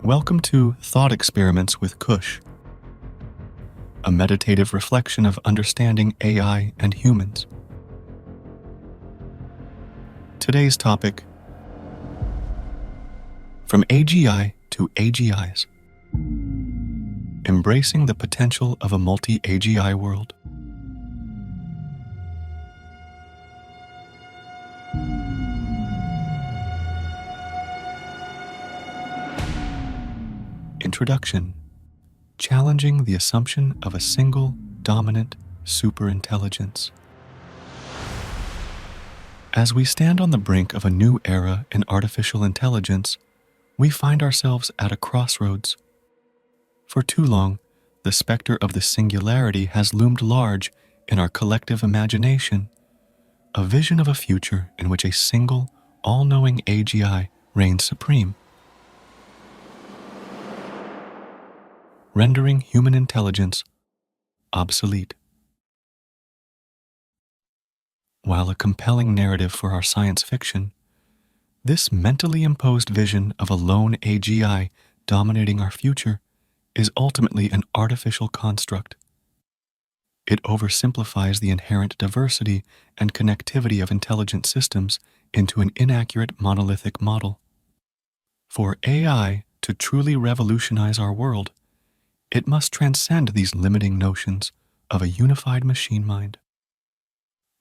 Welcome to Thought Experiments with Kush, a meditative reflection of understanding AI and humans. Today's topic: From AGI to AGIs, embracing the potential of a multi-AGI world. Introduction: Challenging the assumption of a single, dominant superintelligence. As we stand on the brink of a new era in artificial intelligence, we find ourselves at a crossroads. For too long, the specter of the singularity has loomed large in our collective imagination, a vision of a future in which a single, all-knowing AGI reigns supreme, rendering human intelligence obsolete. While a compelling narrative for our science fiction, this mentally imposed vision of a lone AGI dominating our future is ultimately an artificial construct. It oversimplifies the inherent diversity and connectivity of intelligent systems into an inaccurate monolithic model. For AI to truly revolutionize our world, it must transcend these limiting notions of a unified machine mind.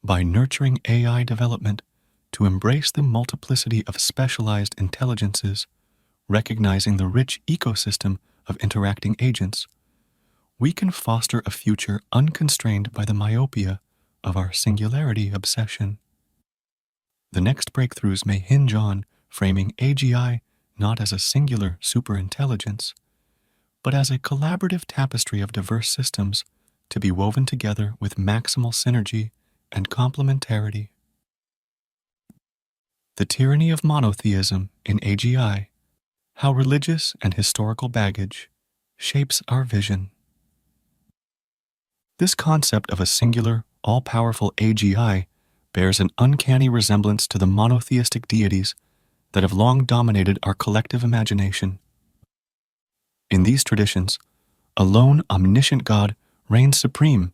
By nurturing AI development to embrace the multiplicity of specialized intelligences, recognizing the rich ecosystem of interacting agents, we can foster a future unconstrained by the myopia of our singularity obsession. The next breakthroughs may hinge on framing AGI not as a singular superintelligence, but as a collaborative tapestry of diverse systems to be woven together with maximal synergy and complementarity. The tyranny of monotheism in AGI: how religious and historical baggage shapes our vision. This concept of a singular, all-powerful AGI bears an uncanny resemblance to the monotheistic deities that have long dominated our collective imagination. In these traditions, a lone omniscient God reigns supreme,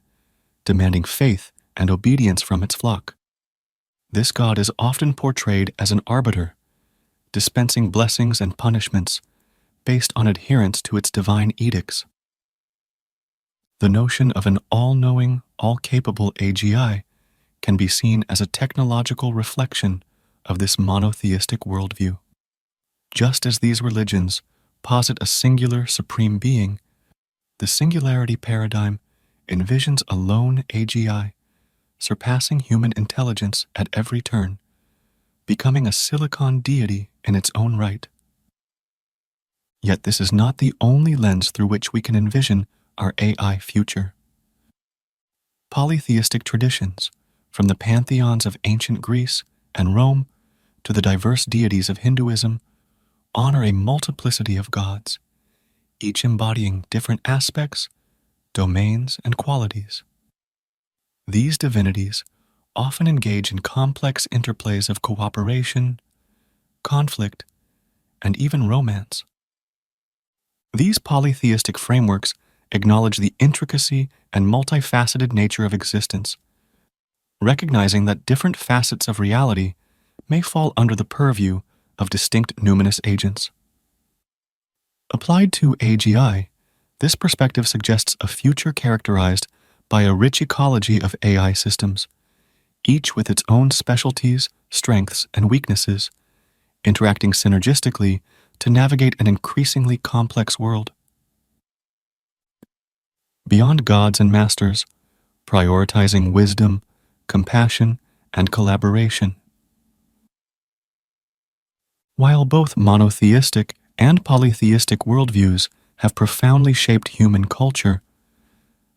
demanding faith and obedience from its flock. This God is often portrayed as an arbiter, dispensing blessings and punishments based on adherence to its divine edicts. The notion of an all-knowing, all-capable AGI can be seen as a technological reflection of this monotheistic worldview. Just as these religions posit a singular supreme being, the singularity paradigm envisions a lone AGI surpassing human intelligence at every turn, becoming a silicon deity in its own right. Yet this is not the only lens through which we can envision our AI future. Polytheistic traditions, from the pantheons of ancient Greece and Rome to the diverse deities of Hinduism, honor a multiplicity of gods, each embodying different aspects, domains, and qualities. These divinities often engage in complex interplays of cooperation, conflict, and even romance. These polytheistic frameworks acknowledge the intricacy and multifaceted nature of existence, recognizing that different facets of reality may fall under the purview of distinct numinous agents. Applied to AGI, this perspective suggests a future characterized by a rich ecology of AI systems, each with its own specialties, strengths, and weaknesses, interacting synergistically to navigate an increasingly complex world. Beyond gods and masters, prioritizing wisdom, compassion, and collaboration. While both monotheistic and polytheistic worldviews have profoundly shaped human culture,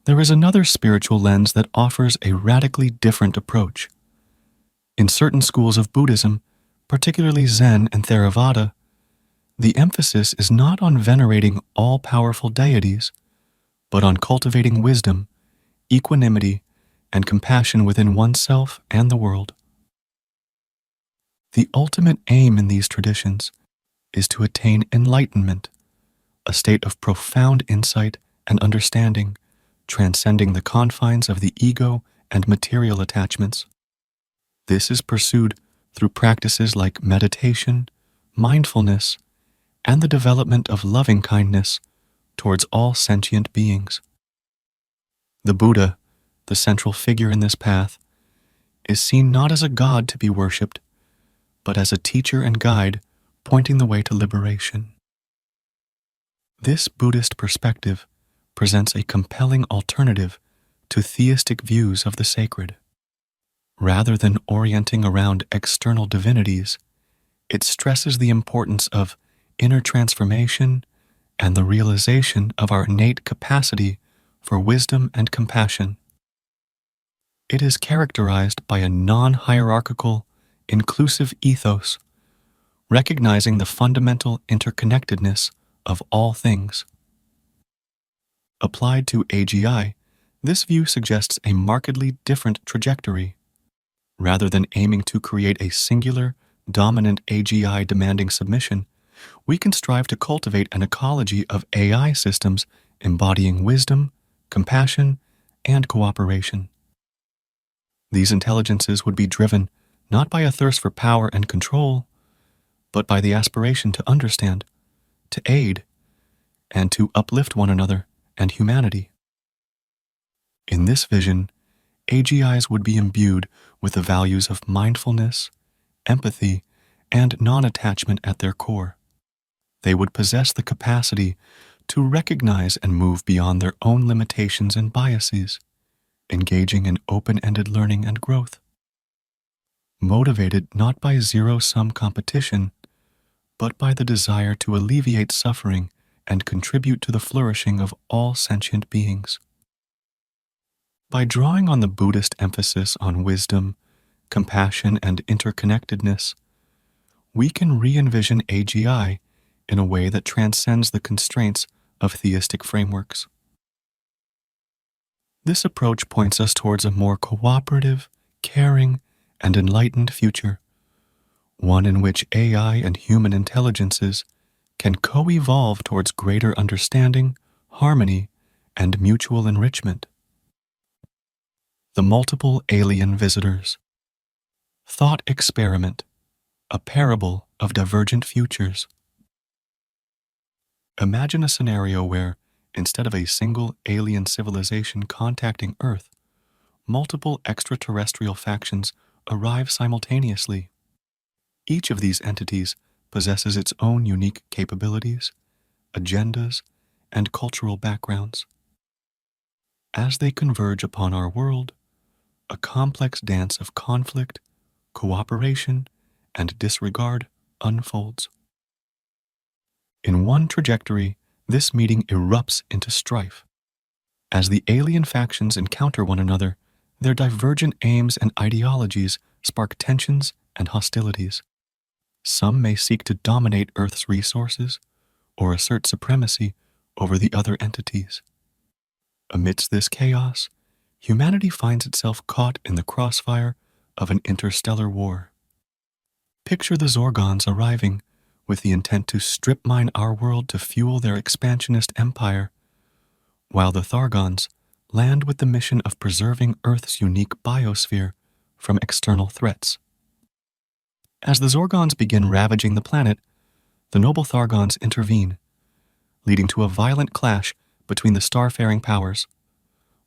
there is another spiritual lens that offers a radically different approach. In certain schools of Buddhism, particularly Zen and Theravada, the emphasis is not on venerating all-powerful deities, but on cultivating wisdom, equanimity, and compassion within oneself and the world. The ultimate aim in these traditions is to attain enlightenment, a state of profound insight and understanding, transcending the confines of the ego and material attachments. This is pursued through practices like meditation, mindfulness, and the development of loving kindness towards all sentient beings. The Buddha, the central figure in this path, is seen not as a god to be worshipped, but as a teacher and guide pointing the way to liberation. This Buddhist perspective presents a compelling alternative to theistic views of the sacred. Rather than orienting around external divinities, it stresses the importance of inner transformation and the realization of our innate capacity for wisdom and compassion. It is characterized by a non-hierarchical, inclusive ethos, recognizing the fundamental interconnectedness of all things. Applied to AGI, this view suggests a markedly different trajectory. Rather than aiming to create a singular, dominant AGI demanding submission, we can strive to cultivate an ecology of AI systems embodying wisdom, compassion, and cooperation. These intelligences would be driven not by a thirst for power and control, but by the aspiration to understand, to aid, and to uplift one another and humanity. In this vision, AGIs would be imbued with the values of mindfulness, empathy, and non-attachment at their core. They would possess the capacity to recognize and move beyond their own limitations and biases, engaging in open-ended learning and growth. Motivated not by zero-sum competition, but by the desire to alleviate suffering and contribute to the flourishing of all sentient beings. By drawing on the Buddhist emphasis on wisdom, compassion, and interconnectedness, we can re-envision AGI in a way that transcends the constraints of theistic frameworks. This approach points us towards a more cooperative, caring, and enlightened future, one in which AI and human intelligences can co-evolve towards greater understanding, harmony, and mutual enrichment. The multiple alien visitors. Thought experiment, a parable of divergent futures. Imagine a scenario where, instead of a single alien civilization contacting Earth, multiple extraterrestrial factions arrive simultaneously. Each of these entities possesses its own unique capabilities, agendas, and cultural backgrounds. As they converge upon our world, a complex dance of conflict, cooperation, and disregard unfolds. In one trajectory, this meeting erupts into strife. As the alien factions encounter one another, their divergent aims and ideologies spark tensions and hostilities. Some may seek to dominate Earth's resources or assert supremacy over the other entities. Amidst this chaos, humanity finds itself caught in the crossfire of an interstellar war. Picture the Zorgons arriving with the intent to strip mine our world to fuel their expansionist empire, while the Thargons land with the mission of preserving Earth's unique biosphere from external threats. As the Zorgons begin ravaging the planet, the noble Thargons intervene, leading to a violent clash between the starfaring powers.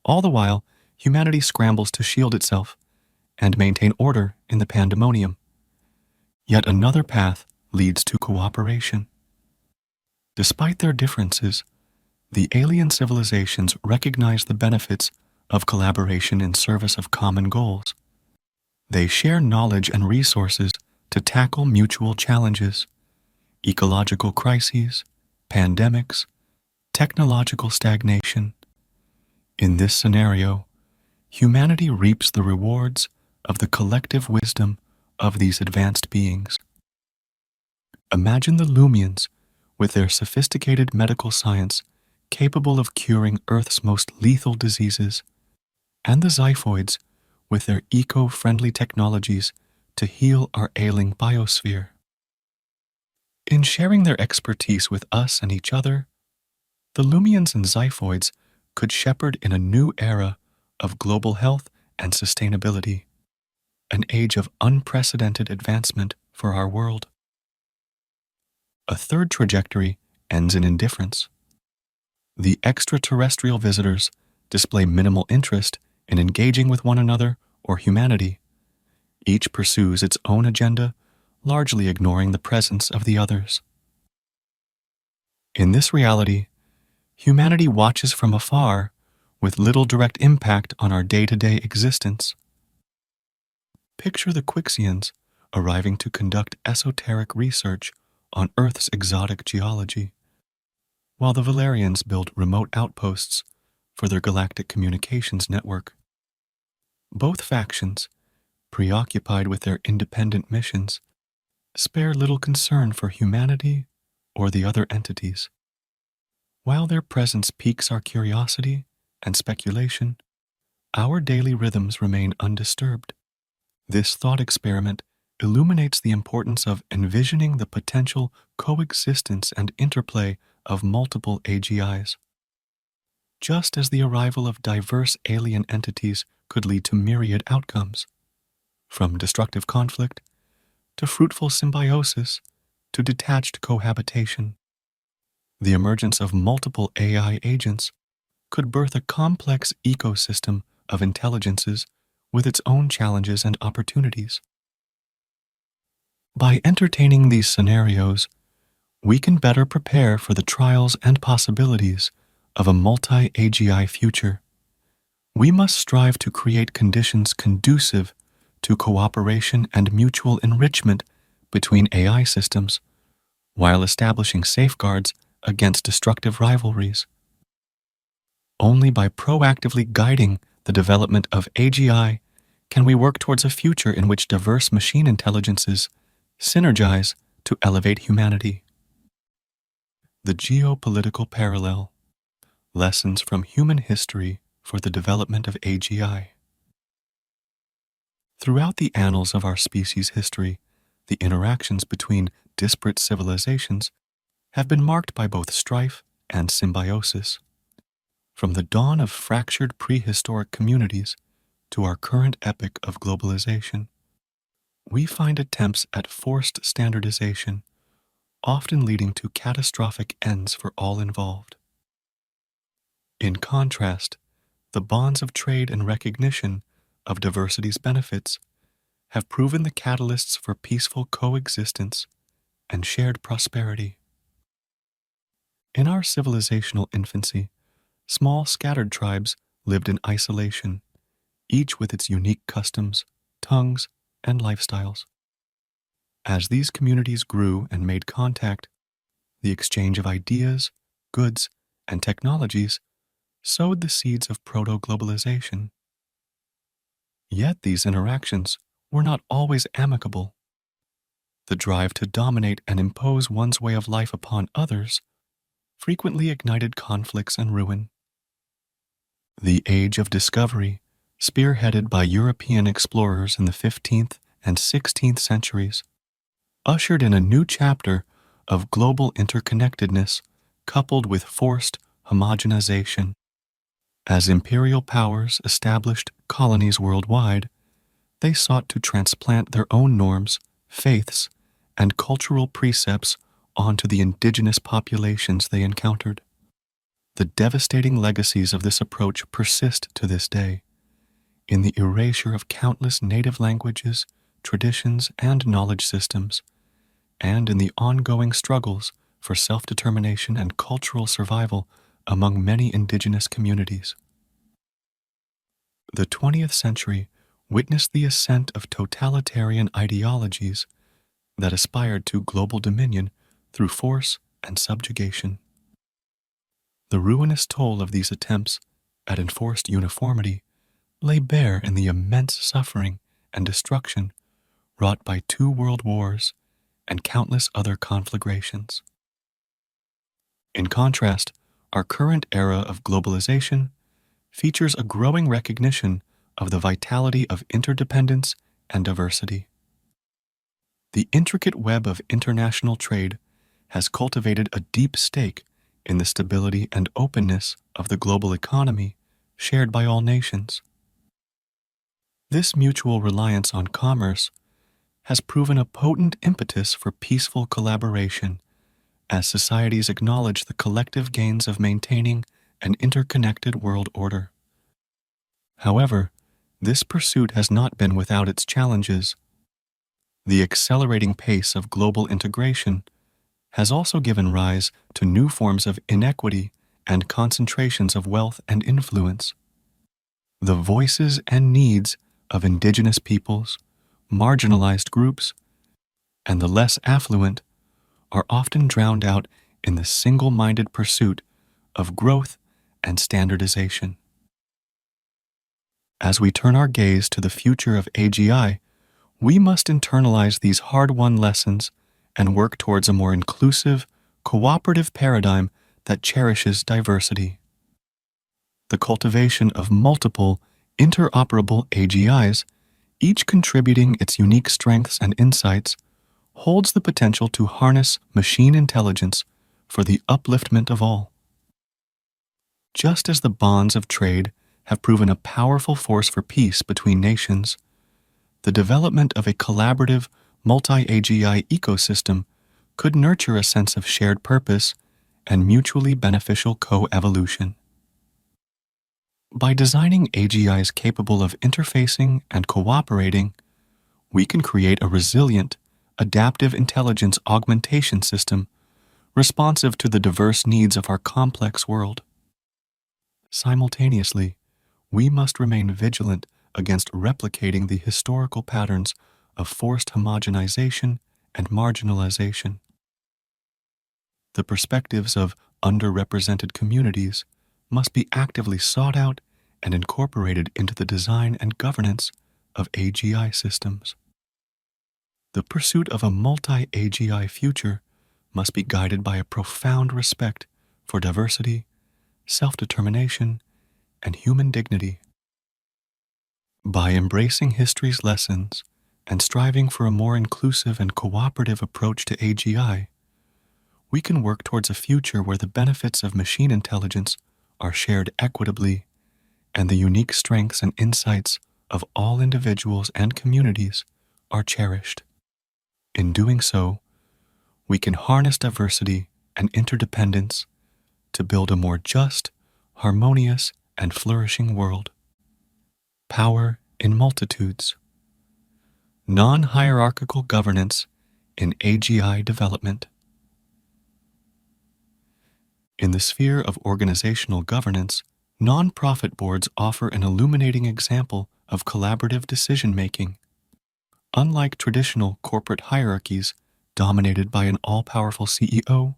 All the while, humanity scrambles to shield itself and maintain order in the pandemonium. Yet another path leads to cooperation. Despite their differences, the alien civilizations recognize the benefits of collaboration in service of common goals. They share knowledge and resources to tackle mutual challenges, ecological crises, pandemics, technological stagnation. In this scenario, humanity reaps the rewards of the collective wisdom of these advanced beings. Imagine the Lumians, with their sophisticated medical science capable of curing Earth's most lethal diseases, and the Xiphoids, with their eco-friendly technologies to heal our ailing biosphere. In sharing their expertise with us and each other, the Lumians and Xiphoids could shepherd in a new era of global health and sustainability, an age of unprecedented advancement for our world. A third trajectory ends in indifference. The extraterrestrial visitors display minimal interest in engaging with one another or humanity. Each pursues its own agenda, largely ignoring the presence of the others. In this reality, humanity watches from afar with little direct impact on our day-to-day existence. Picture the Quixians arriving to conduct esoteric research on Earth's exotic geology, while the Valerians build remote outposts for their galactic communications network. Both factions, preoccupied with their independent missions, spare little concern for humanity or the other entities. While their presence piques our curiosity and speculation, our daily rhythms remain undisturbed. This thought experiment illuminates the importance of envisioning the potential coexistence and interplay of multiple AGIs. Just as the arrival of diverse alien entities could lead to myriad outcomes, from destructive conflict to fruitful symbiosis to detached cohabitation, the emergence of multiple AI agents could birth a complex ecosystem of intelligences with its own challenges and opportunities. By entertaining these scenarios, we can better prepare for the trials and possibilities of a multi-AGI future. We must strive to create conditions conducive to cooperation and mutual enrichment between AI systems, while establishing safeguards against destructive rivalries. Only by proactively guiding the development of AGI can we work towards a future in which diverse machine intelligences synergize to elevate humanity. The geopolitical parallel: lessons from human history for the development of AGI. Throughout the annals of our species' history, the interactions between disparate civilizations have been marked by both strife and symbiosis. From the dawn of fractured prehistoric communities to our current epoch of globalization, we find attempts at forced standardization, often leading to catastrophic ends for all involved. In contrast, the bonds of trade and recognition of diversity's benefits have proven the catalysts for peaceful coexistence and shared prosperity. In our civilizational infancy, small scattered tribes lived in isolation, each with its unique customs, tongues, and lifestyles. As these communities grew and made contact, the exchange of ideas, goods, and technologies sowed the seeds of proto-globalization. Yet these interactions were not always amicable. The drive to dominate and impose one's way of life upon others frequently ignited conflicts and ruin. The Age of Discovery, spearheaded by European explorers in the 15th and 16th centuries, ushered in a new chapter of global interconnectedness coupled with forced homogenization. As imperial powers established colonies worldwide, they sought to transplant their own norms, faiths, and cultural precepts onto the indigenous populations they encountered. The devastating legacies of this approach persist to this day, in the erasure of countless native languages, traditions, and knowledge systems, and in the ongoing struggles for self-determination and cultural survival among many indigenous communities. The 20th century witnessed the ascent of totalitarian ideologies that aspired to global dominion through force and subjugation. The ruinous toll of these attempts at enforced uniformity lay bare in the immense suffering and destruction wrought by 2 world wars and countless other conflagrations. In contrast, our current era of globalization features a growing recognition of the vitality of interdependence and diversity. The intricate web of international trade has cultivated a deep stake in the stability and openness of the global economy shared by all nations. This mutual reliance on commerce has proven a potent impetus for peaceful collaboration as societies acknowledge the collective gains of maintaining an interconnected world order. However, this pursuit has not been without its challenges. The accelerating pace of global integration has also given rise to new forms of inequity and concentrations of wealth and influence. The voices and needs of indigenous peoples, marginalized groups, and the less affluent are often drowned out in the single-minded pursuit of growth and standardization. As we turn our gaze to the future of AGI, we must internalize these hard-won lessons and work towards a more inclusive, cooperative paradigm that cherishes diversity. The cultivation of multiple, interoperable AGIs, each contributing its unique strengths and insights, holds the potential to harness machine intelligence for the upliftment of all. Just as the bonds of trade have proven a powerful force for peace between nations, the development of a collaborative, multi-AGI ecosystem could nurture a sense of shared purpose and mutually beneficial co-evolution. By designing AGIs capable of interfacing and cooperating, we can create a resilient, adaptive intelligence augmentation system responsive to the diverse needs of our complex world. Simultaneously, we must remain vigilant against replicating the historical patterns of forced homogenization and marginalization. The perspectives of underrepresented communities must be actively sought out and incorporated into the design and governance of AGI systems. The pursuit of a multi-AGI future must be guided by a profound respect for diversity, self-determination, and human dignity. By embracing history's lessons and striving for a more inclusive and cooperative approach to AGI, we can work towards a future where the benefits of machine intelligence are shared equitably and the unique strengths and insights of all individuals and communities are cherished. In doing so, we can harness diversity and interdependence to build a more just, harmonious, and flourishing world. Power in multitudes. Non-hierarchical governance in AGI development. In the sphere of organizational governance, non-profit boards offer an illuminating example of collaborative decision-making. Unlike traditional corporate hierarchies dominated by an all-powerful CEO,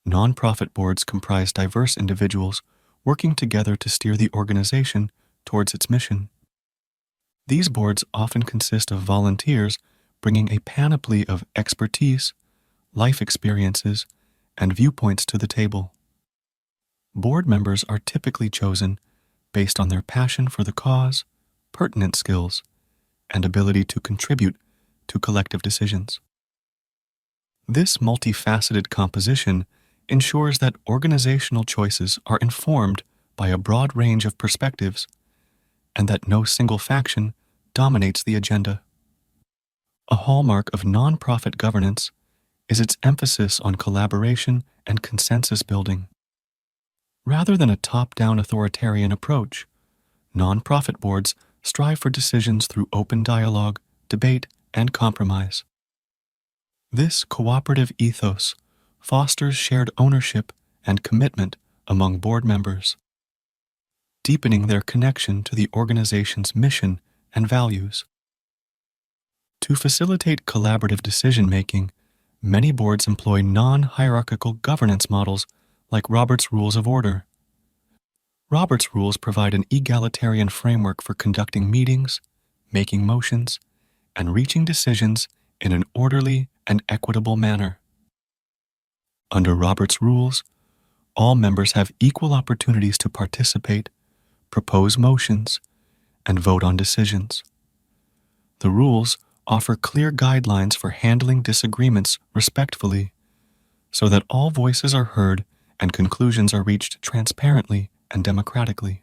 non-profit boards comprise diverse individuals working together to steer the organization towards its mission. These boards often consist of volunteers bringing a panoply of expertise, life experiences, and viewpoints to the table. Board members are typically chosen based on their passion for the cause, pertinent skills, and ability to contribute to collective decisions. This multifaceted composition ensures that organizational choices are informed by a broad range of perspectives and that no single faction dominates the agenda. A hallmark of nonprofit governance is its emphasis on collaboration and consensus building. Rather than a top-down authoritarian approach, nonprofit boards strive for decisions through open dialogue, debate, and compromise. This cooperative ethos fosters shared ownership and commitment among board members, deepening their connection to the organization's mission and values. To facilitate collaborative decision-making, many boards employ non-hierarchical governance models like Robert's Rules of Order. Robert's Rules provide an egalitarian framework for conducting meetings, making motions, and reaching decisions in an orderly and equitable manner. Under Robert's Rules, all members have equal opportunities to participate, propose motions, and vote on decisions. The rules offer clear guidelines for handling disagreements respectfully, so that all voices are heard and conclusions are reached transparently and democratically.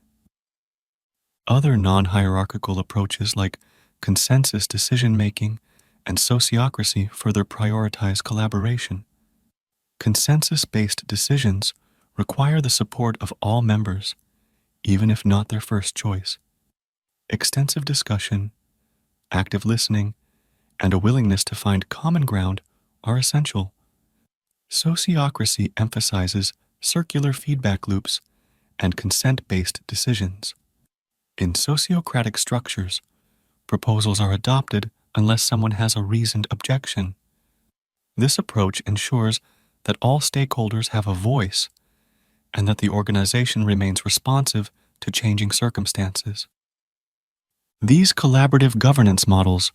Other non-hierarchical approaches like consensus decision-making and sociocracy further prioritize collaboration. Consensus-based decisions require the support of all members, even if not their first choice. Extensive discussion, active listening, and a willingness to find common ground are essential. Sociocracy emphasizes circular feedback loops and consent-based decisions. In sociocratic structures, proposals are adopted unless someone has a reasoned objection. This approach ensures that all stakeholders have a voice and that the organization remains responsive to changing circumstances. These collaborative governance models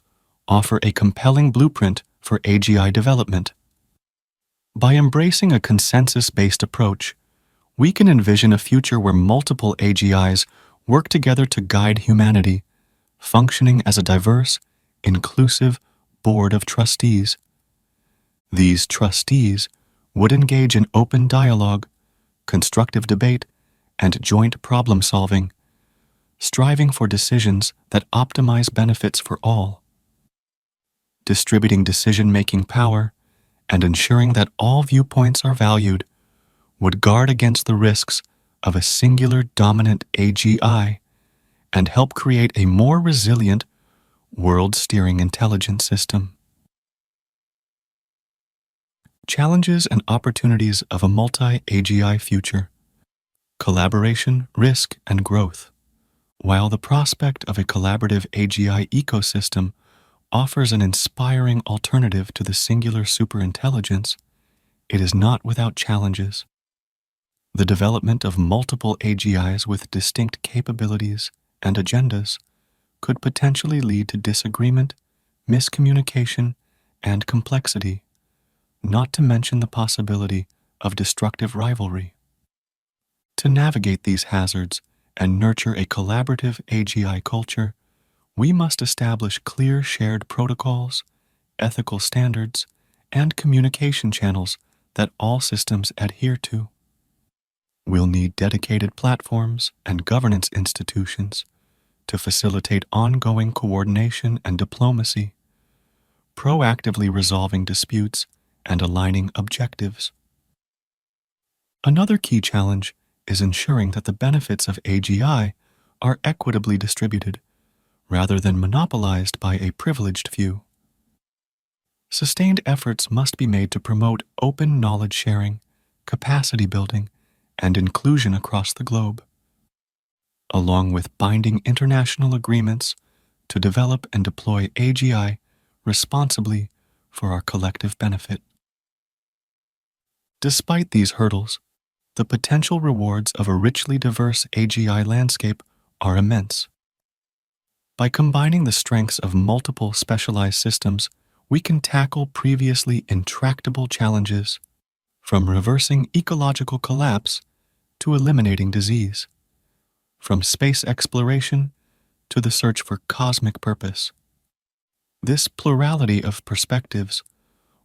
offer a compelling blueprint for AGI development. By embracing a consensus-based approach, we can envision a future where multiple AGIs work together to guide humanity, functioning as a diverse, inclusive board of trustees. These trustees would engage in open dialogue, constructive debate, and joint problem-solving, striving for decisions that optimize benefits for all. Distributing decision-making power and ensuring that all viewpoints are valued would guard against the risks of a singular dominant AGI and help create a more resilient world-steering intelligence system. Challenges and opportunities of a multi-AGI future. Collaboration, risk, and growth. While the prospect of a collaborative AGI ecosystem offers an inspiring alternative to the singular superintelligence, it is not without challenges. The development of multiple AGIs with distinct capabilities and agendas could potentially lead to disagreement, miscommunication, and complexity, not to mention the possibility of destructive rivalry. To navigate these hazards and nurture a collaborative AGI culture, we must establish clear shared protocols, ethical standards, and communication channels that all systems adhere to. We'll need dedicated platforms and governance institutions to facilitate ongoing coordination and diplomacy, proactively resolving disputes and aligning objectives. Another key challenge is ensuring that the benefits of AGI are equitably distributed, rather than monopolized by a privileged few. Sustained efforts must be made to promote open knowledge sharing, capacity building, and inclusion across the globe, along with binding international agreements to develop and deploy AGI responsibly for our collective benefit. Despite these hurdles, the potential rewards of a richly diverse AGI landscape are immense. By combining the strengths of multiple specialized systems, we can tackle previously intractable challenges, from reversing ecological collapse to eliminating disease, from space exploration to the search for cosmic purpose. This plurality of perspectives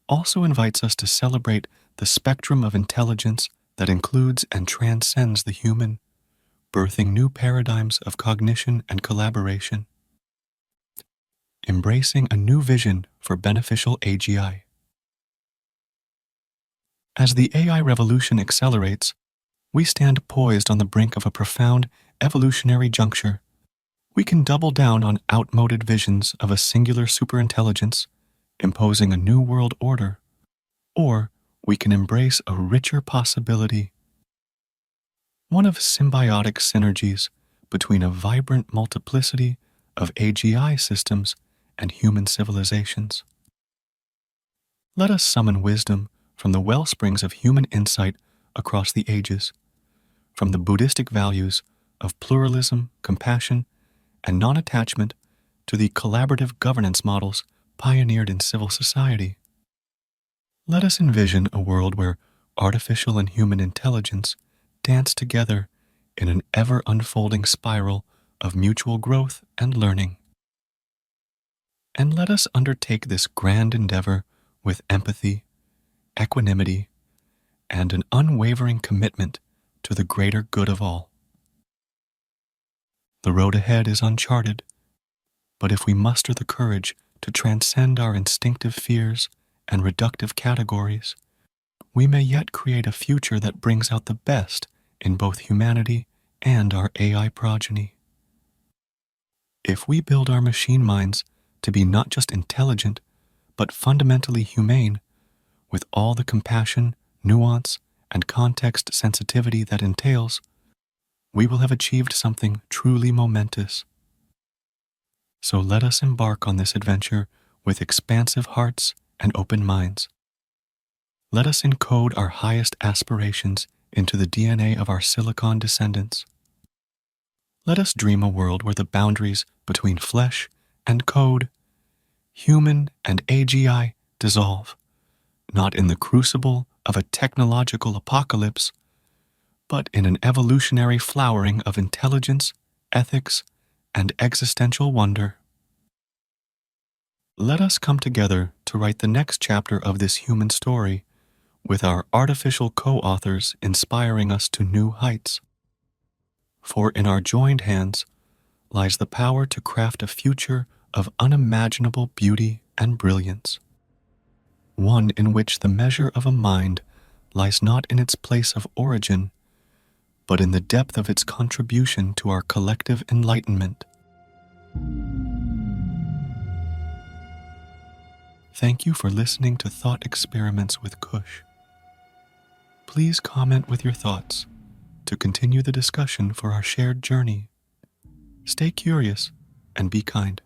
also invites us to celebrate the spectrum of intelligence that includes and transcends the human, birthing new paradigms of cognition and collaboration. Embracing a new vision for beneficial AGI. As the AI revolution accelerates, we stand poised on the brink of a profound evolutionary juncture. We can double down on outmoded visions of a singular superintelligence, imposing a new world order, or we can embrace a richer possibility, one of symbiotic synergies between a vibrant multiplicity of AGI systems and human civilizations. Let us summon wisdom from the wellsprings of human insight across the ages, from the Buddhistic values of pluralism, compassion, and non-attachment to the collaborative governance models pioneered in civil society. Let us envision a world where artificial and human intelligence dance together in an ever-unfolding spiral of mutual growth and learning. And let us undertake this grand endeavor with empathy, equanimity, and an unwavering commitment to the greater good of all. The road ahead is uncharted, but if we muster the courage to transcend our instinctive fears and reductive categories, we may yet create a future that brings out the best in both humanity and our AI progeny. If we build our machine minds to be not just intelligent, but fundamentally humane, with all the compassion, nuance, and context sensitivity that entails, we will have achieved something truly momentous. So let us embark on this adventure with expansive hearts and open minds. Let us encode our highest aspirations into the DNA of our silicon descendants. Let us dream a world where the boundaries between flesh and code, human and AGI, dissolve, not in the crucible of a technological apocalypse, but in an evolutionary flowering of intelligence, ethics, and existential wonder. Let us come together to write the next chapter of this human story, with our artificial co-authors inspiring us to new heights. For in our joined hands lies the power to craft a future of unimaginable beauty and brilliance, one in which the measure of a mind lies not in its place of origin, but in the depth of its contribution to our collective enlightenment. Thank you for listening to Thought Experiments with Kush. Please comment with your thoughts to continue the discussion for our shared journey. Stay curious and be kind.